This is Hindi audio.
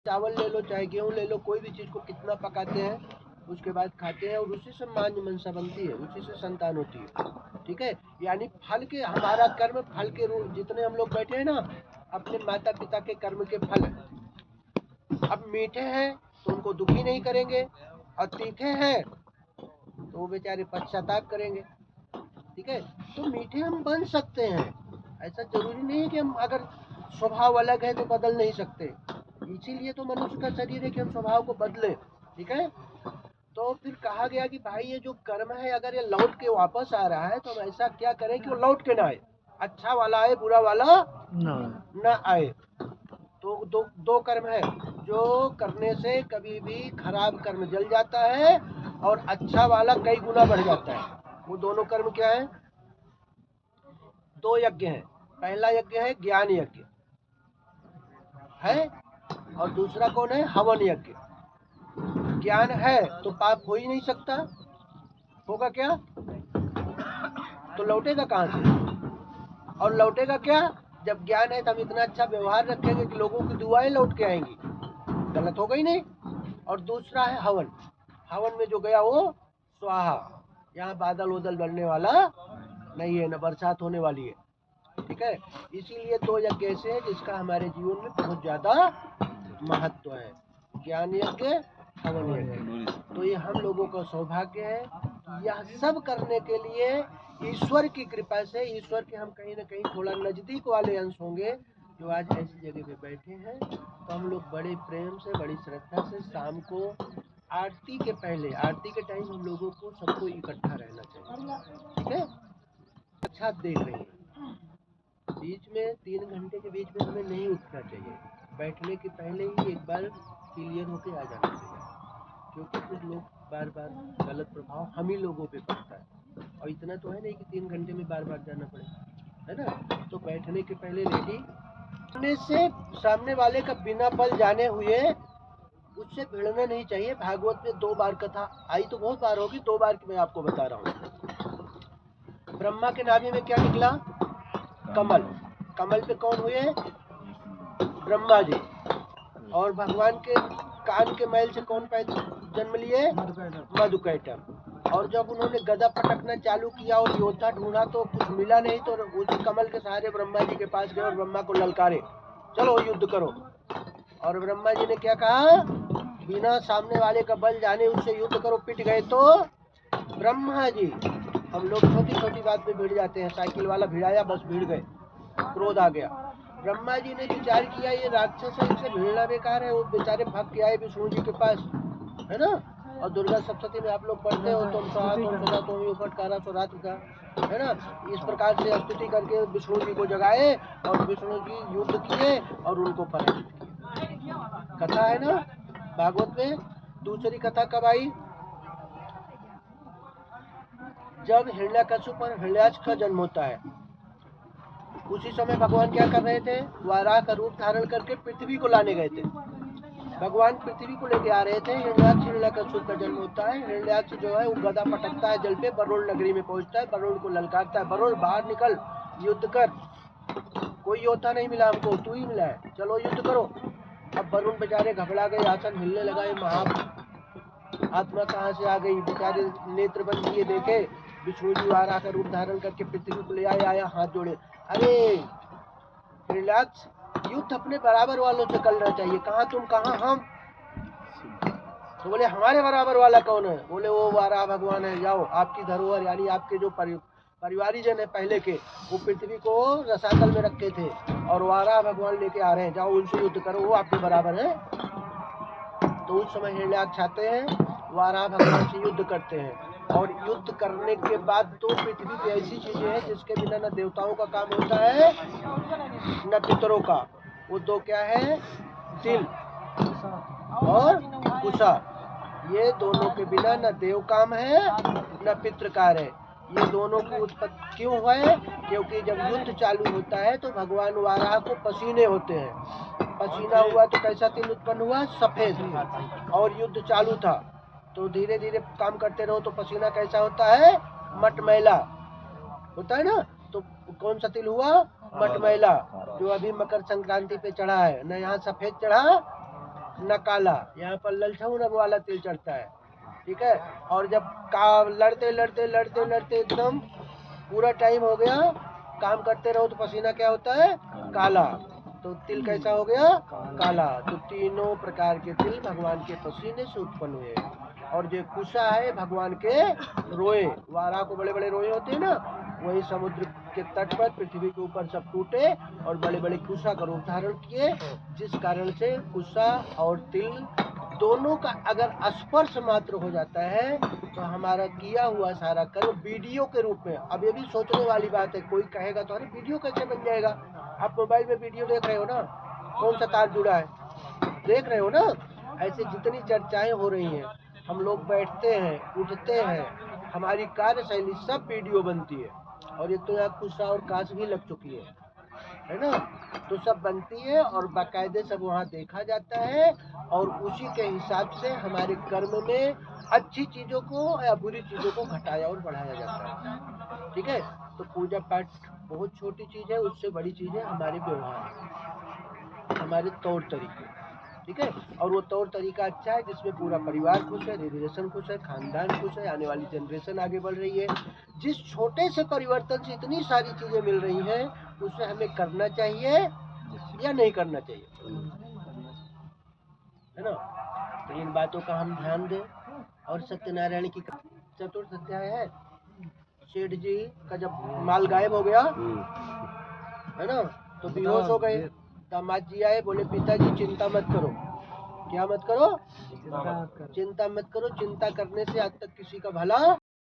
चावल ले लो चाहे गेहूँ ले लो, कोई भी चीज़ को कितना पकाते हैं उसके बाद खाते हैं, और उसी से मांस मनसा बनती है, उसी से संतान होती है। ठीक है, यानी फल के, हमारा कर्म फल के रूप, जितने हम लोग बैठे हैं ना, अपने माता पिता के कर्म के फल। अब मीठे हैं तो उनको दुखी नहीं करेंगे, और तीखे हैं तो वो बेचारे पश्चाताप करेंगे। ठीक है, तो मीठे हम बन सकते हैं, ऐसा जरूरी नहीं है कि हम, अगर स्वभाव अलग है तो बदल नहीं सकते। इसीलिए तो मनुष्य का शरीर है कि हम स्वभाव को बदलें। ठीक है, तो फिर कहा गया कि भाई ये जो कर्म है, अगर ये लौट के वापस आ रहा है तो हम ऐसा क्या करें कि वो लौट के ना आए, अच्छा वाला आए, बुरा वाला ना आए। तो दो कर्म है जो करने से कभी भी खराब कर्म जल जाता है और अच्छा वाला कई गुना बढ़ जाता है। वो दोनों कर्म क्या है? दो यज्ञ है। पहला यज्ञ है ज्ञान यज्ञ है, और दूसरा कौन है? हवन यज्ञ। ज्ञान है तो पाप हो ही नहीं सकता, होगा क्या? तो लौटेगा कहाँ से? और लौटेगा क्या? जब ज्ञान है तो हम इतना अच्छा व्यवहार रखेंगे कि लोगों की दुआएं लौट के आएंगी, गलत होगा ही नहीं। और दूसरा है हवन। हवन में जो गया वो स्वाहा, यहाँ बादल उदल बनने वाला नहीं है, न बरसात होने वाली है। ठीक है, इसीलिए दो यज्ञ ऐसे हैं जिसका हमारे जीवन में बहुत ज्यादा महत्व है, ज्ञान यज्ञ, हवन यज्ञ। तो ये हम लोगों का सौभाग्य है, यह सब करने के लिए ईश्वर की कृपा से, ईश्वर के हम कहीं ना कहीं थोड़ा नजदीक वाले अंश होंगे जो आज ऐसी जगह पे बैठे हैं। तो हम लोग बड़े प्रेम से, बड़ी श्रद्धा से शाम को आरती के पहले, आरती के टाइम हम लोगों को सबको इकट्ठा रहना चाहिए। ठीक है, अच्छा देख रही है, बीच में 3 घंटे के बीच में हमें नहीं उठना चाहिए, बैठने के पहले ही एक बार क्लियर होके आ जाना चाहिए, क्योंकि फिर लोग बार बार गलत प्रभाव हम ही लोगों पे पड़ता है। और इतना तो है नहीं कि 3 घंटे में बार बार जाना पड़े, है ना? तो बैठने के पहले रेडी होने से, सामने वाले का बिना बल जाने हुए उससे भिड़ना नहीं चाहिए। भागवत में 2 बार कथा आई तो बहुत बार होगी, 2 बार की मैं आपको बता रहा हूँ। ब्रह्मा के नाभि में क्या निकला? कमल। कमल पे कौन हुए? ब्रह्मा जी। और भगवान के कान के मैल से कौन पैदा जन्म लिए? मधुकैटभ। और जब उन्होंने गदा पटकना चालू किया और योद्धा ढूंढा तो कुछ मिला नहीं, तो उस कमल के सहारे ब्रह्मा जी के पास गए और ब्रह्मा को ललकारे, चलो युद्ध करो। और ब्रह्मा जी ने क्या कहा? बिना सामने वाले का बल जाने उससे युद्ध करो। पिट गए तो ब्रह्मा जी। हम लोग छोटी छोटी बात पे भिड़ जाते हैं, साइकिल वाला भिड़ाया, बस भिड़ गए, क्रोध आ गया। ब्रह्मा जी ने विचार किया ये राक्षस है, इनसे भिड़ना बेकार है। वो बेचारे भाग के आए विष्णु जी के पास, है ना? और दुर्गा सप्तती में आप लोग पढ़ते हो, तुम सदा तुम उपटकारा स्वरात्र का, है ना? इस प्रकार से स्तुति करके विष्णु जी को जगाए और विष्णु जी युद्ध किए और उनको पराजित किए। कथा है ना भागवत में। दूसरी कथा कब आई? जब हिरण्यकश्यप और हिरण्याक्ष का जन्म होता है, उसी समय भगवान क्या कर रहे थे? वाराह का रूप धारण करके पृथ्वी को लाने गए थे। भगवान पृथ्वी को लेके आ रहे थे। हिरण्याक्ष हिरण्यकश्यप का जन्म होता है। हिरण्याक्ष जो है वो गदा पटकता है जल पे, वरुण नगरी में पहुंचता है, वरुण को ललकारता है, वरुण बाहर निकल, युद्ध कर, कोई योद्धा नहीं मिला हमको, तू ही मिला है, चलो युद्ध करो। अब वरुण बेचारे घबरा गए, आसन हिलने लगा, ये महा आत्मा कहाँ से आ गई? बेचारे नेत्र बंद किए, देखे विष्णु जी वाराह का रूप धारण करके पृथ्वी को ले आया, हाथ जोड़े, अरे हिरण्याक्ष, युद्ध अपने बराबर वालों से करना चाहिए, कहाँ तुम कहाँ हम। तो बोले हमारे बराबर वाला कौन है? बोले वो वाराह भगवान है, जाओ आपकी धरोहर यानी आपके जो परिवारी जन है पहले के, वो पृथ्वी को रसातल में रखे थे और वाराह भगवान लेके आ रहे हैं, जाओ उनसे युद्ध करो, वो आपके बराबर है। तो उस समय हिरण्याक्ष आते हैं, वाराह भगवान से युद्ध करते हैं, और युद्ध करने के बाद तो पृथ्वी पे ऐसी चीजें हैं जिसके बिना न देवताओं का काम होता है न पितरों का। वो दो क्या है? तिल और कुशा, ये दोनों के बिना न देव काम है न पितृकार है। ये दोनों की उत्पत्ति क्यों है? क्योंकि जब युद्ध चालू होता है तो भगवान वाराह को पसीने होते हैं, पसीना हुआ तो कैसा तिल उत्पन्न हुआ? सफेद। और युद्ध चालू था तो धीरे धीरे काम करते रहो तो पसीना कैसा होता है? मटमैला होता है ना। तो कौन सा तिल हुआ? मटमैला, जो अभी मकर संक्रांति पे चढ़ा है, न यहाँ सफेद चढ़ा न काला। यहाँ पर ललछाऊ रंग वाला तिल चढ़ता है, ठीक है। और जब लड़ते लड़ते लड़ते लड़ते एकदम पूरा टाइम हो गया, काम करते रहो तो पसीना क्या होता है? काला। तो तिल कैसा हो गया? काला। तो तीनों प्रकार के तिल भगवान के पसीने से उत्पन्न हुए। और जो कुशा है भगवान के रोए, वारा को बड़े बड़े रोए होते हैं ना, वही समुद्र के तट पर पृथ्वी के ऊपर सब टूटे और बड़े बड़े कुशा का रूप धारण किए, जिस कारण से कुशा और तिल दोनों का अगर स्पर्श मात्र हो जाता है तो हमारा किया हुआ सारा कर्म वीडियो के रूप में। अब ये भी सोचने वाली बात है, कोई कहेगा तो अरे वीडियो कैसे बन जाएगा? आप मोबाइल में वीडियो देख रहे हो ना, कौन सा तार जुड़ा है, देख रहे हो ना। ऐसे जितनी चर्चाएं हो रही हैं, हम लोग बैठते हैं, उठते हैं, हमारी कार्यशैली सब वीडियो बनती है। और एक तो यहाँ कुशा और काश भी लग चुकी है ना, तो सब बनती है और बाकायदे सब वहाँ देखा जाता है। और उसी के हिसाब से हमारे कर्म में अच्छी चीजों को या बुरी चीजों को घटाया और बढ़ाया जाता है, ठीक है। तो पूजा पाठ बहुत छोटी चीज है, उससे बड़ी चीज है हमारे व्यवहार, हमारे तौर तरीके, ठीक है। और वो तौर तरीका अच्छा है जिसमें पूरा परिवार खुश है, रिलेशन खुश है, खानदान खुश है, आने वाली जनरेशन आगे बढ़ रही है। जिस छोटे से परिवर्तन से इतनी सारी चीजें मिल रही हैं, उसे हमें करना चाहिए या नहीं करना चाहिए, है ना। तो इन बातों का हम ध्यान दें। और सत्यनारायण की चतुर्थ अध्याय है, सेठ जी का जब माल गायब हो गया, है ना, तो बेहोश हो गए। दामाद जी आए, बोले पिताजी चिंता मत करो। क्या मत करो? चिंता मत करो। चिंता करने से आज तक किसी का भला